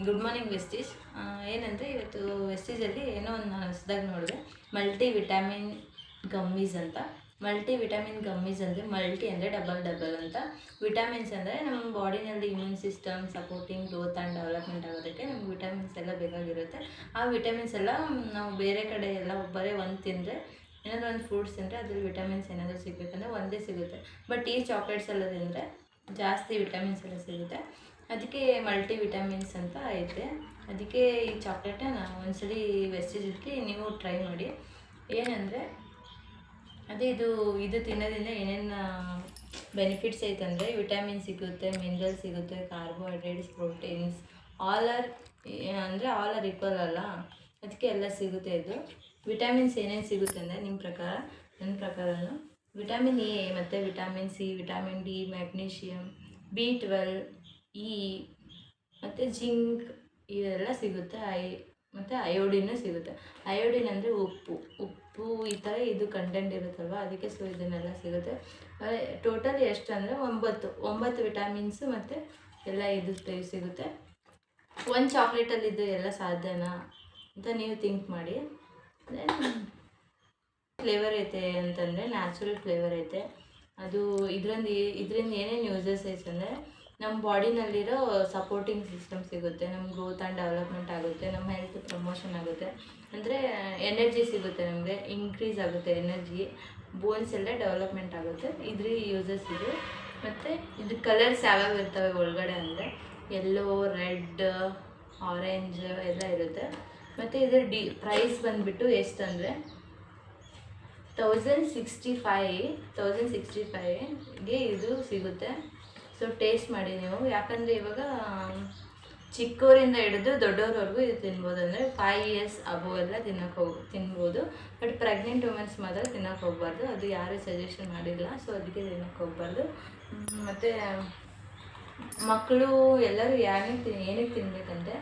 Good morning Vestige. ಏನಂದರೆ ಇವತ್ತು ವೆಸ್ಟೀಜಲ್ಲಿ ಏನೋ ಒಂದು ನಾನು ಹೊಸದಾಗಿ ನೋಡಿದೆ, ಮಲ್ಟಿ ವಿಟಮಿನ್ ಗಮ್ಮೀಸ್ ಅಂತ. ಮಲ್ಟಿ ವಿಟಮಿನ್ ಗಮ್ಮೀಸ್ ಅಂದರೆ ಮಲ್ಟಿ ಅಂದರೆ ಡಬಲ್ ಅಂತ. ವಿಟಮಿನ್ಸ್ ಅಂದರೆ ನಮ್ಮ ಬಾಡಿನಲ್ಲಿ immune system supporting growth and development ಆಗೋದಕ್ಕೆ ನಮ್ಗೆ ವಿಟಮಿನ್ಸ್ ಎಲ್ಲ ಬೇಕಾಗಿರುತ್ತೆ. ಆ ವಿಟಮಿನ್ಸ್ ಎಲ್ಲ ನಾವು ಬೇರೆ ಕಡೆ ಎಲ್ಲ ಬರೀ ಒಂದು ತಿಂದರೆ, ಏನಾದರೂ ಒಂದು ಫ್ರೂಟ್ಸ್ ತಿಂದರೆ ಅದ್ರಲ್ಲಿ ವಿಟಮಿನ್ಸ್ ಏನಾದರೂ ಸಿಗಬೇಕಂದ್ರೆ ಒಂದೇ ಸಿಗುತ್ತೆ. ಬಟ್ ಈ ಚಾಕ್ಲೇಟ್ಸ್ ಎಲ್ಲ ತಿಂದರೆ ಜಾಸ್ತಿ ವಿಟಮಿನ್ಸ್ ಎಲ್ಲ ಸಿಗುತ್ತೆ. ಅದಕ್ಕೆ ಮಲ್ಟಿ ವಿಟಮಿನ್ಸ್ ಅಂತ ಐತೆ. ಅದಕ್ಕೆ ಈ ಚಾಕ್ಲೇಟನ್ನ ನಾವು ಒಂದ್ಸಲಿ ವೆಸ್ಟೇಜಲ್ಲಿ ನೀವು ಟ್ರೈ ಮಾಡಿ. ಏನಂದರೆ ಅದೇ ಇದು ತಿನ್ನೋದ್ರಿಂದ ಏನೇನು ಬೆನಿಫಿಟ್ಸ್ ಐತಂದರೆ ವಿಟಮಿನ್ ಸಿಗುತ್ತೆ, ಮಿನರಲ್ ಸಿಗುತ್ತೆ, carbohydrates, proteins all are equal ಅಲ್ಲ, ಅದಕ್ಕೆ ಎಲ್ಲ ಸಿಗುತ್ತೆ. ಇದು ವಿಟಮಿನ್ಸ್ ಏನೇನು ಸಿಗುತ್ತೆ ಅಂದರೆ ನನ್ನ ಪ್ರಕಾರನೂ ವಿಟಮಿನ್ ಎ ಮತ್ತು vitamin C, vitamin D, magnesium, B12, E ಮತ್ತು ಜಿಂಕ್ ಇವೆಲ್ಲ ಸಿಗುತ್ತೆ. ಮತ್ತು ಅಯೋಡಿನೂ ಸಿಗುತ್ತೆ. ಅಯೋಡಿನ್ ಅಂದರೆ ಉಪ್ಪು ಈ ಥರ ಇದು ಕಂಟೆಂಟ್ ಇರುತ್ತಲ್ವ, ಅದಕ್ಕೆ ಸೊ ಇದನ್ನೆಲ್ಲ ಸಿಗುತ್ತೆ. ಟೋಟಲ್ ಎಷ್ಟು ಅಂದರೆ 9 ವಿಟಮಿನ್ಸು ಮತ್ತು ಎಲ್ಲ ಇದು ಸಿಗುತ್ತೆ. ಒಂದು ಚಾಕ್ಲೇಟಲ್ಲಿ ಇದು ಎಲ್ಲ ಸಾಧ್ಯನಾ ಅಂತ ನೀವು ಥಿಂಕ್ ಮಾಡಿ. ಫ್ಲೇವರ್ ಐತೆ ಅಂತಂದರೆ ನ್ಯಾಚುರಲ್ ಫ್ಲೇವರ್ ಐತೆ. ಅದು ಇದರಿಂದ ಏನೇನು ಯೂಸಸ್ ಐತೆ ಅಂದರೆ ನಮ್ಮ ಬಾಡಿನಲ್ಲಿರೋ ಸಪೋರ್ಟಿಂಗ್ ಸಿಸ್ಟಮ್ ಸಿಗುತ್ತೆ, ನಮ್ಮ ಗ್ರೋತ್ ಆ್ಯಂಡ್ ಡೆವಲಪ್ಮೆಂಟ್ ಆಗುತ್ತೆ, ನಮ್ಮ ಹೆಲ್ತ್ ಪ್ರಮೋಷನ್ ಆಗುತ್ತೆ, ಅಂದರೆ ಎನರ್ಜಿ ಸಿಗುತ್ತೆ, ನಮಗೆ ಇನ್ಕ್ರೀಸ್ ಆಗುತ್ತೆ ಎನರ್ಜಿ, ಬೋನ್ಸ್ ಎಲ್ಲ ಡೆವಲಪ್ಮೆಂಟ್ ಆಗುತ್ತೆ. ಇದ್ರ ಯೂಸಸ್ ಇದು. ಮತ್ತು ಇದು ಕಲರ್ಸ್ ಯಾವ್ಯಾವ ಇರ್ತವೆ ಒಳಗಡೆ ಅಂದರೆ ಯೆಲ್ಲೋ, ರೆಡ್, ಆರೆಂಜ್ ಎಲ್ಲ ಇರುತ್ತೆ. ಮತ್ತು ಇದರ ಪ್ರೈಸ್ ಬಂದುಬಿಟ್ಟು ಎಷ್ಟಂದರೆ 1065ಗೆ ಇದು ಸಿಗುತ್ತೆ. ಸೊ ಟೇಸ್ಟ್ ಮಾಡಿ ನೀವು, ಯಾಕಂದರೆ ಇವಾಗ ಚಿಕ್ಕವರಿಂದ ಹಿಡಿದು ದೊಡ್ಡವ್ರವರೆಗೂ ಇದು ತಿನ್ಬೋದು. ಅಂದರೆ 5 years ಅಬೋವ್ ಎಲ್ಲ ತಿನ್ಬೋದು. ಬಟ್ ಪ್ರೆಗ್ನೆಂಟ್ ವುಮೆನ್ಸ್ ಮಾತ್ರ ತಿನ್ನೋಕೆ ಹೋಗ್ಬಾರ್ದು, ಅದು ಯಾರೂ ಸಜೆಷನ್ ಮಾಡಿಲ್ಲ. ಸೊ ಅದಕ್ಕೆ ತಿನ್ನೋಕೆ ಹೋಗ್ಬಾರ್ದು. ಮತ್ತು ಮಕ್ಕಳು ಎಲ್ಲರೂ ಏನಕ್ಕೆ ತಿನ್ನಬೇಕಂದ್ರೆ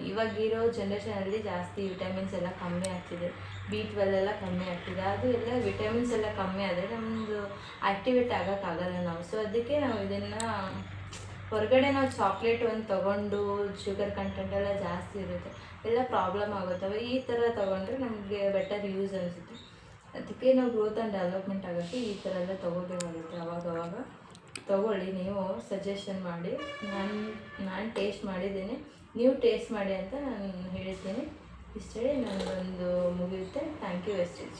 ಇವಾಗಿರೋ ಜನ್ರೇಷನಲ್ಲಿ ಜಾಸ್ತಿ ವಿಟಮಿನ್ಸ್ ಎಲ್ಲ ಕಮ್ಮಿ ಆಗ್ತಿದೆ, B12 ಎಲ್ಲ ಕಮ್ಮಿ ಆಗ್ತಿದೆ. ಅದು ಎಲ್ಲ ವಿಟಮಿನ್ಸ್ ಎಲ್ಲ ಕಮ್ಮಿ ಆದರೆ ನಮ್ಮದು ಆ್ಯಕ್ಟಿವೇಟ್ ಆಗೋಕ್ಕಾಗಲ್ಲ ನಾವು. ಸೊ ಅದಕ್ಕೆ ನಾವು ಇದನ್ನು ಹೊರಗಡೆ ನಾವು ಚಾಕ್ಲೇಟ್ ಒಂದು ತೊಗೊಂಡು ಶುಗರ್ ಕಂಟೆಂಟ್ ಎಲ್ಲ ಜಾಸ್ತಿ ಇರುತ್ತೆ, ಎಲ್ಲ ಪ್ರಾಬ್ಲಮ್ ಆಗುತ್ತವೆ. ಈ ಥರ ತೊಗೊಂಡ್ರೆ ನಮಗೆ ಬೆಟರ್ ಯೂಸ್ ಅನಿಸುತ್ತೆ. ಅದಕ್ಕೆ ನಾವು ಗ್ರೋತ್ ಆ್ಯಂಡ್ ಡೆವಲಪ್ಮೆಂಟ್ ಆಗೋಕ್ಕೆ ಈ ಥರ ಎಲ್ಲ ತೊಗೋಬೇಕಾಗುತ್ತೆ. ಅವಾಗವಾಗ ತೊಗೊಳ್ಳಿ, ನೀವು ಸಜೆಷನ್ ಮಾಡಿ. ನಾನು ಟೇಸ್ಟ್ ಮಾಡಿದ್ದೀನಿ, ನೀವು ಟೇಸ್ಟ್ ಮಾಡಿ ಅಂತ ನಾನು ಹೇಳ್ತೀನಿ. ಇಷ್ಟೇ ನನಗೊಂದು ಮುಗಿಯುತ್ತೆ. Thank you wastage.